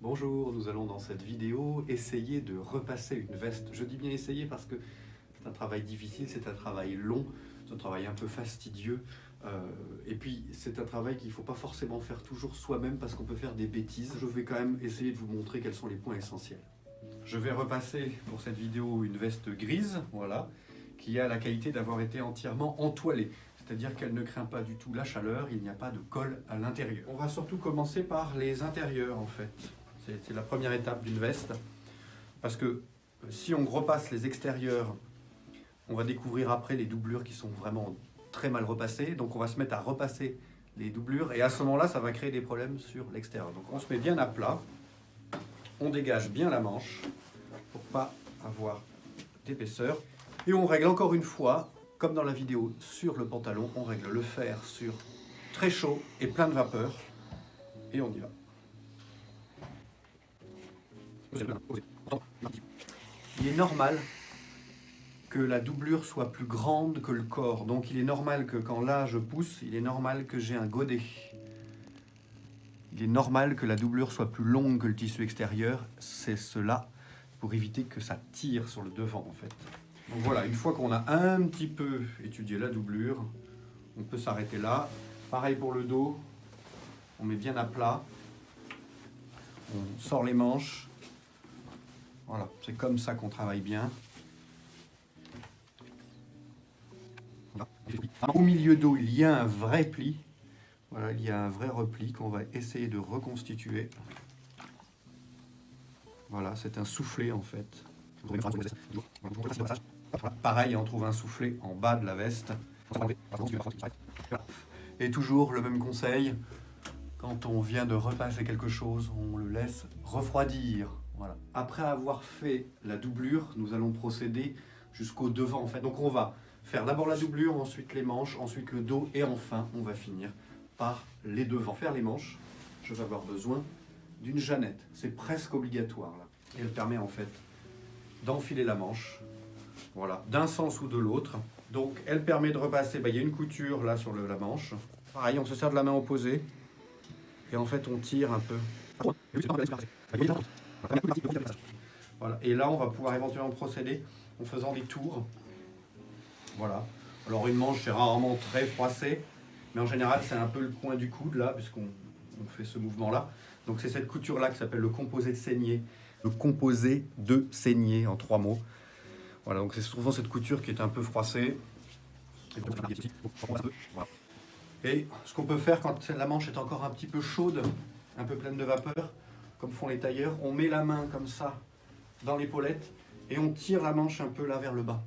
Bonjour, nous allons dans cette vidéo essayer de repasser une veste. Je dis bien essayer parce que c'est un travail difficile, c'est un travail long, c'est un travail un peu fastidieux. Et puis c'est un travail qu'il ne faut pas forcément faire toujours soi-même parce qu'on peut faire des bêtises. Je vais quand même essayer de vous montrer quels sont les points essentiels. Je vais repasser pour cette vidéo une veste grise, voilà, qui a la qualité d'avoir été entièrement entoilée. C'est-à-dire qu'elle ne craint pas du tout la chaleur, il n'y a pas de colle à l'intérieur. On va surtout commencer par les intérieurs en fait. C'est la première étape d'une veste. Parce que si on repasse les extérieurs, on va découvrir après les doublures qui sont vraiment très mal repassées. Donc on va se mettre à repasser les doublures et à ce moment-là, ça va créer des problèmes sur l'extérieur. Donc on se met bien à plat, on dégage bien la manche pour pas avoir d'épaisseur. Et on règle encore une fois, comme dans la vidéo sur le pantalon, on règle le fer sur très chaud et plein de vapeur. Et on y va. Il est normal que la doublure soit plus grande que le corps. Donc il est normal que quand là je pousse, il est normal que j'ai un godet. Il est normal que la doublure soit plus longue que le tissu extérieur. C'est cela pour éviter que ça tire sur le devant en fait. Donc voilà, une fois qu'on a un petit peu étudié la doublure, on peut s'arrêter là. Pareil pour le dos, on met bien à plat. On sort les manches. Voilà, c'est comme ça qu'on travaille bien. Au milieu dos, il y a un vrai pli. Voilà, il y a un vrai repli qu'on va essayer de reconstituer. Voilà, c'est un soufflet en fait. Pareil, on trouve un soufflet en bas de la veste. Et toujours le même conseil, quand on vient de repasser quelque chose, on le laisse refroidir. Voilà. Après avoir fait la doublure, nous allons procéder jusqu'au devant en fait. Donc on va faire d'abord la doublure, ensuite les manches, ensuite le dos et enfin on va finir par les devants. Faire les manches, je vais avoir besoin d'une jeannette. C'est presque obligatoire là. Et elle permet en fait d'enfiler la manche, voilà, d'un sens ou de l'autre. Donc elle permet de repasser, il y a une couture là sur la manche. Pareil, on se sert de la main opposée et en fait on tire un peu. Voilà. Et là on va pouvoir éventuellement procéder en faisant des tours. Voilà. Alors une manche c'est rarement très froissée, mais en général c'est un peu le coin du coude là, puisqu'on fait ce mouvement là. Donc c'est cette couture là qui s'appelle le composé de saignée. Le composé de saignée en 3 mots. Voilà, donc c'est souvent cette couture qui est un peu froissée. Et ce qu'on peut faire quand la manche est encore un petit peu chaude, un peu pleine de vapeur, comme font les tailleurs, on met la main comme ça dans l'épaulette et on tire la manche un peu là vers le bas.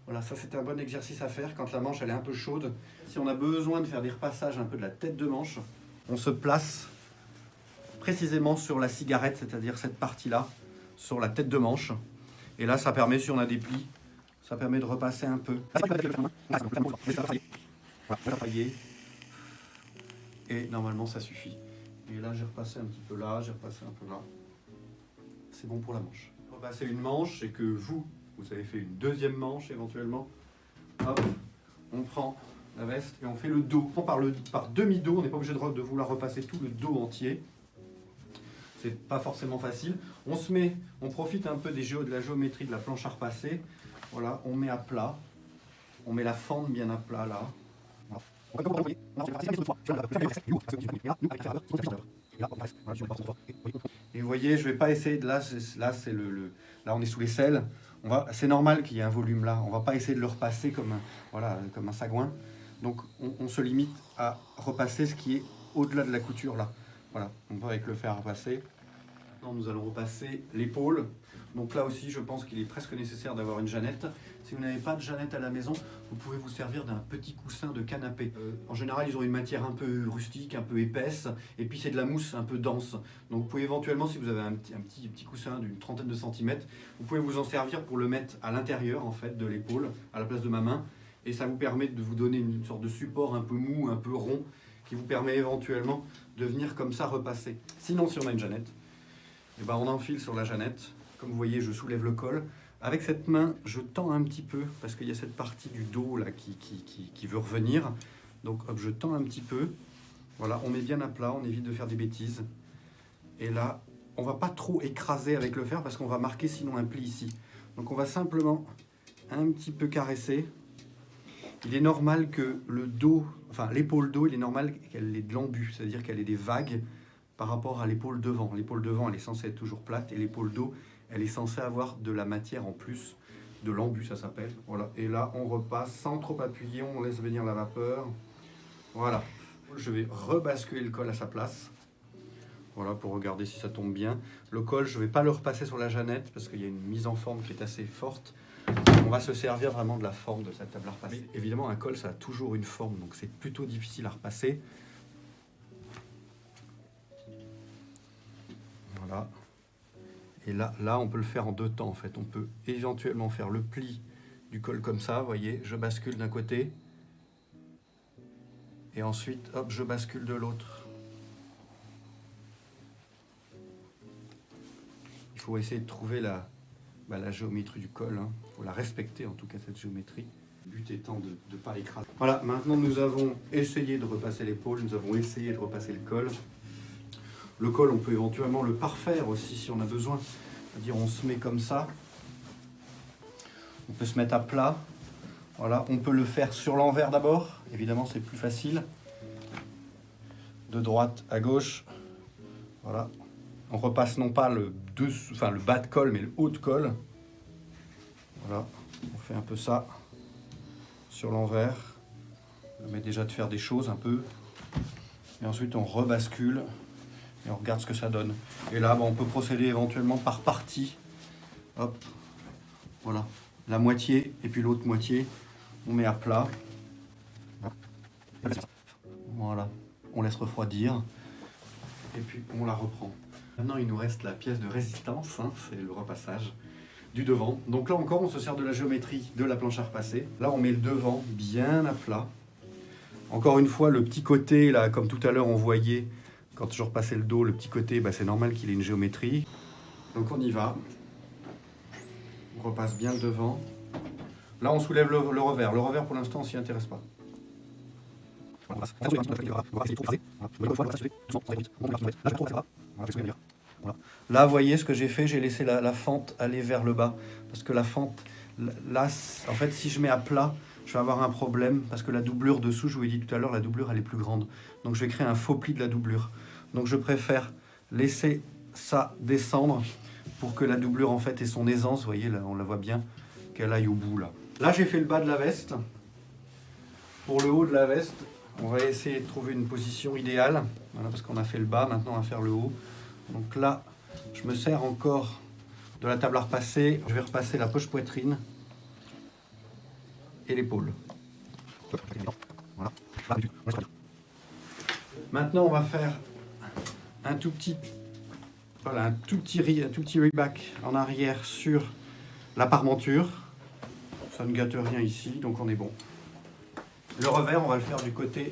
Voilà, ça c'est un bon exercice à faire quand la manche elle est un peu chaude. Si on a besoin de faire des repassages un peu de la tête de manche, on se place précisément sur la cigarette, c'est-à-dire cette partie-là, sur la tête de manche. Et là, ça permet, si on a des plis, ça permet de repasser un peu. Et normalement, ça suffit. Et là, j'ai repassé un petit peu là, j'ai repassé un peu là. C'est bon pour la manche. Repasser une manche, c'est que vous avez fait une deuxième manche éventuellement. Hop, on prend la veste et on fait le dos. On prend par demi-dos, on n'est pas obligé de vouloir repasser tout le dos entier. C'est pas forcément facile. On profite un peu de la géométrie de la planche à repasser. Voilà, on met à plat. On met la fente bien à plat là. Et vous voyez, je vais pas essayer de là on est sous les selles. C'est normal qu'il y ait un volume là. On va pas essayer de le repasser comme un sagouin. Donc on se limite à repasser ce qui est au-delà de la couture là. Voilà, on va avec le fer à repasser. Maintenant, nous allons repasser l'épaule. Donc là aussi, je pense qu'il est presque nécessaire d'avoir une jeannette. Si vous n'avez pas de jeannette à la maison, vous pouvez vous servir d'un petit coussin de canapé. En général, ils ont une matière un peu rustique, un peu épaisse, et puis c'est de la mousse un peu dense. Donc vous pouvez éventuellement, si vous avez un petit coussin d'une trentaine de centimètres, vous pouvez vous en servir pour le mettre à l'intérieur en fait, de l'épaule, à la place de ma main. Et ça vous permet de vous donner une sorte de support un peu mou, un peu rond, qui vous permet éventuellement de venir comme ça repasser. Sinon, si on a une jeannette, et on enfile sur la jeannette. Comme vous voyez, je soulève le col. Avec cette main, je tends un petit peu, parce qu'il y a cette partie du dos là qui veut revenir. Donc hop, je tends un petit peu. Voilà, on met bien à plat, on évite de faire des bêtises. Et là, on va pas trop écraser avec le fer parce qu'on va marquer sinon un pli ici. Donc on va simplement un petit peu caresser. Il est normal que le dos, enfin l'épaule dos, il est normal qu'elle ait de l'embu, c'est-à-dire qu'elle ait des vagues par rapport à l'épaule devant. L'épaule devant, elle est censée être toujours plate, et l'épaule dos, elle est censée avoir de la matière en plus, de l'embu ça s'appelle. Voilà. Et là, on repasse sans trop appuyer, on laisse venir la vapeur. Voilà. Je vais rebasculer le col à sa place. Voilà, pour regarder si ça tombe bien. Le col, je ne vais pas le repasser sur la jeannette parce qu'il y a une mise en forme qui est assez forte. On va se servir vraiment de la forme de cette table à repasser. Mais évidemment, un col, ça a toujours une forme, donc c'est plutôt difficile à repasser. Voilà. Et là, on peut le faire en 2 temps, en fait. On peut éventuellement faire le pli du col comme ça, vous voyez. Je bascule d'un côté. Et ensuite, hop, je bascule de l'autre. Il faut essayer de trouver la géométrie du col. Il faut la respecter, en tout cas, cette géométrie. Le but étant de ne pas écraser. Voilà, maintenant nous avons essayé de repasser l'épaule, nous avons essayé de repasser le col. Le col, on peut éventuellement le parfaire aussi si on a besoin. C'est-à-dire, on se met comme ça. On peut se mettre à plat. Voilà, on peut le faire sur l'envers d'abord. Évidemment, c'est plus facile. De droite à gauche. Voilà. On repasse non pas le bas de col, mais le haut de col. Voilà. On fait un peu ça sur l'envers. Ça permet déjà de faire des choses un peu. Et ensuite, on rebascule. Et on regarde ce que ça donne. Et là, on peut procéder éventuellement par partie. Hop. Voilà. La moitié et puis l'autre moitié. On met à plat. Voilà. On laisse refroidir. Et puis, on la reprend. Maintenant, il nous reste la pièce de résistance. C'est le repassage du devant. Donc là encore, on se sert de la géométrie de la planche à repasser. Là, on met le devant bien à plat. Encore une fois, le petit côté, là, comme tout à l'heure, on voyait, quand je repassais le dos, le petit côté, c'est normal qu'il ait une géométrie. Donc on y va. On repasse bien le devant. Là, on soulève le revers. Le revers, pour l'instant, on s'y intéresse pas. Là, vous voyez ce que j'ai fait, j'ai laissé la fente aller vers le bas. Parce que la fente, là, en fait, si je mets à plat, je vais avoir un problème. Parce que la doublure dessous, je vous ai dit tout à l'heure, la doublure, elle est plus grande. Donc, je vais créer un faux pli de la doublure. Donc, je préfère laisser ça descendre pour que la doublure, en fait, ait son aisance. Vous voyez, là, on la voit bien, qu'elle aille au bout, là. Là, j'ai fait le bas de la veste. Pour le haut de la veste, on va essayer de trouver une position idéale. Voilà, parce qu'on a fait le bas, maintenant on va faire le haut. Donc là, je me sers encore de la table à repasser. Je vais repasser la poche poitrine et l'épaule. Voilà. Maintenant, on va faire un tout petit reback en arrière sur la parmenture. Ça ne gâte rien ici, donc on est bon. Le revers, on va le faire du côté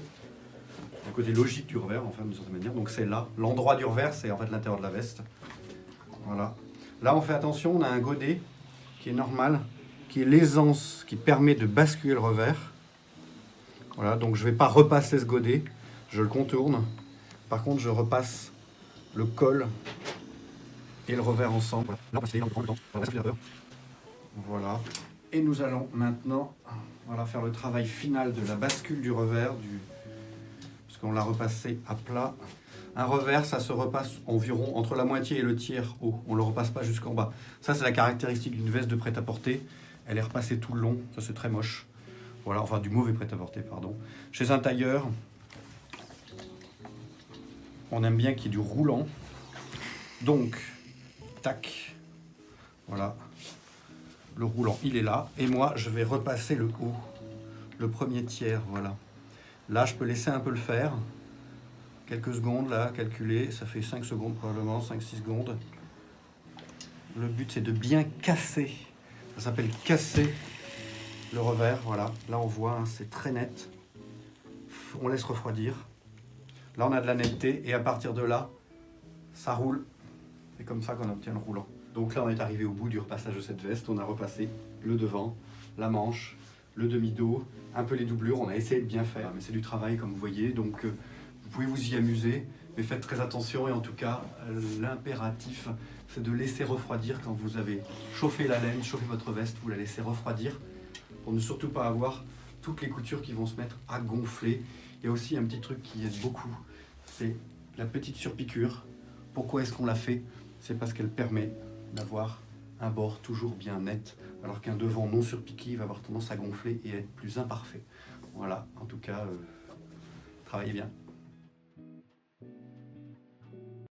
logique du revers, enfin d'une certaine manière. Donc c'est là, l'endroit du revers, c'est en fait l'intérieur de la veste. Voilà. Là, on fait attention, on a un godet qui est normal, qui est l'aisance qui permet de basculer le revers. Voilà, donc je ne vais pas repasser ce godet, je le contourne. Par contre, je repasse le col et le revers ensemble. Voilà. Là, on passe le temps, on va basculer la Voilà. Et nous allons maintenant faire le travail final de la bascule du revers, parce qu'on l'a repassé à plat. Un revers, ça se repasse environ entre la moitié et le tiers haut. On ne le repasse pas jusqu'en bas. Ça, c'est la caractéristique d'une veste de prêt-à-porter. Elle est repassée tout le long. Ça, c'est très moche. Voilà, enfin du mauvais prêt-à-porter, pardon. Chez un tailleur, on aime bien qu'il y ait du roulant. Donc, tac, voilà. Le roulant, il est là. Et moi, je vais repasser le haut, le premier tiers, voilà. Là, je peux laisser un peu le faire. Quelques secondes, là, calculer. Ça fait 5 secondes probablement, 5-6 secondes. Le but, c'est de bien casser. Ça s'appelle casser le revers, voilà. Là, on voit, c'est très net. On laisse refroidir. Là, on a de la netteté. Et à partir de là, ça roule. C'est comme ça qu'on obtient le roulant. Donc là, on est arrivé au bout du repassage de cette veste. On a repassé le devant, la manche, le demi-dos, un peu les doublures. On a essayé de bien faire, mais c'est du travail, comme vous voyez. Donc, vous pouvez vous y amuser, mais faites très attention. Et en tout cas, l'impératif, c'est de laisser refroidir quand vous avez chauffé la laine, chauffé votre veste, vous la laissez refroidir pour ne surtout pas avoir toutes les coutures qui vont se mettre à gonfler. Il y a aussi un petit truc qui aide beaucoup, c'est la petite surpiqûre. Pourquoi est-ce qu'on la fait? C'est parce qu'elle permet d'avoir un bord toujours bien net, alors qu'un devant non surpiqué va avoir tendance à gonfler et être plus imparfait. Voilà, en tout cas, travaillez bien.